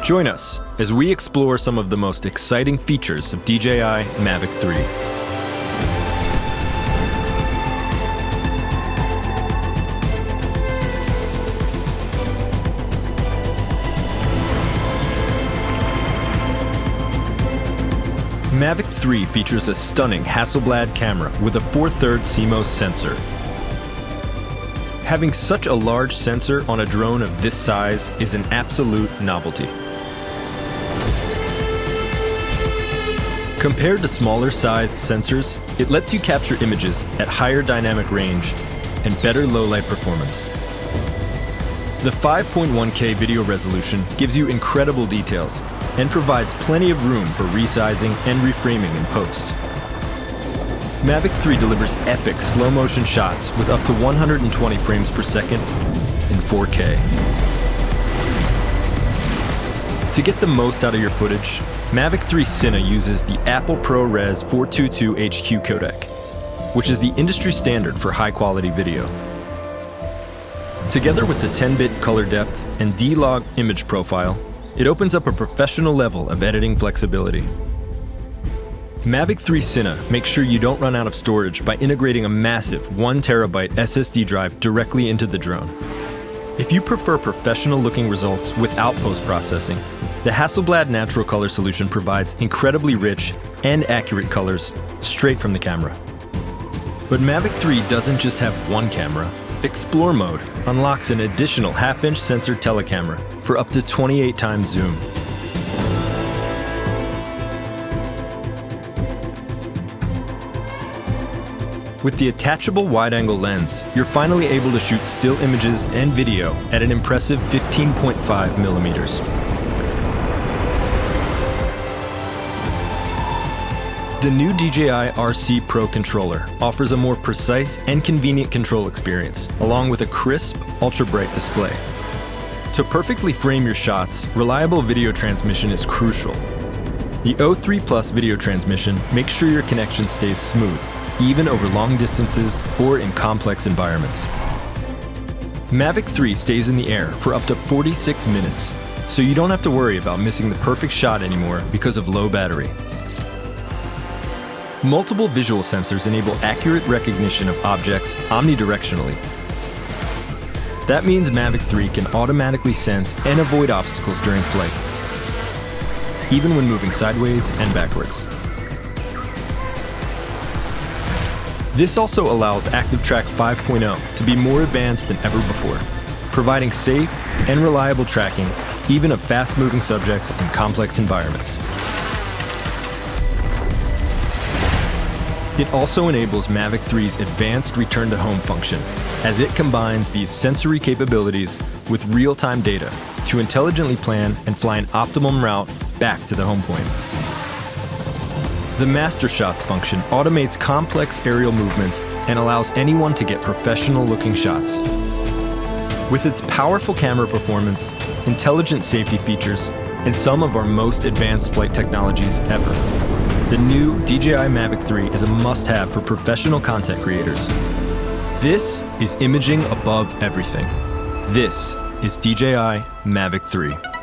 Join us as we explore some of the most exciting features of DJI Mavic 3. Mavic 3 features a stunning Hasselblad camera with a 4/3 CMOS sensor. Having such a large sensor on a drone of this size is an absolute novelty. Compared to smaller sized sensors, it lets you capture images at higher dynamic range and better low-light performance. The 5.1K video resolution gives you incredible details and provides plenty of room for resizing and reframing in post. Mavic 3 delivers epic slow-motion shots with up to 120 frames per second in 4K. To get the most out of your footage, Mavic 3 Cine uses the Apple ProRes 422 HQ codec, which is the industry standard for high-quality video. Together with the 10-bit color depth and D-Log image profile, it opens up a professional level of editing flexibility. Mavic 3 Cine makes sure you don't run out of storage by integrating a massive 1TB SSD drive directly into the drone. If you prefer professional-looking results without post-processing, the Hasselblad Natural Color solution provides incredibly rich and accurate colors straight from the camera. But Mavic 3 doesn't just have one camera. Explore mode unlocks an additional half-inch sensor telecamera for up to 28 times zoom. With the attachable wide-angle lens, you're finally able to shoot still images and video at an impressive 15.5 millimeters. The new DJI RC Pro controller offers a more precise and convenient control experience, along with a crisp, ultra-bright display. To perfectly frame your shots, reliable video transmission is crucial. The O3 Plus video transmission makes sure your connection stays smooth, even over long distances or in complex environments. Mavic 3 stays in the air for up to 46 minutes, so you don't have to worry about missing the perfect shot anymore because of low battery. Multiple visual sensors enable accurate recognition of objects omnidirectionally. That means Mavic 3 can automatically sense and avoid obstacles during flight, even when moving sideways and backwards. This also allows ActiveTrack 5.0 to be more advanced than ever before, providing safe and reliable tracking even of fast-moving subjects in complex environments. It also enables Mavic 3's advanced return-to-home function, as it combines these sensory capabilities with real-time data to intelligently plan and fly an optimum route back to the home point. The Master Shots function automates complex aerial movements and allows anyone to get professional-looking shots. With its powerful camera performance, intelligent safety features, and some of our most advanced flight technologies ever, the new DJI Mavic 3 is a must-have for professional content creators. This is imaging above everything. This is DJI Mavic 3.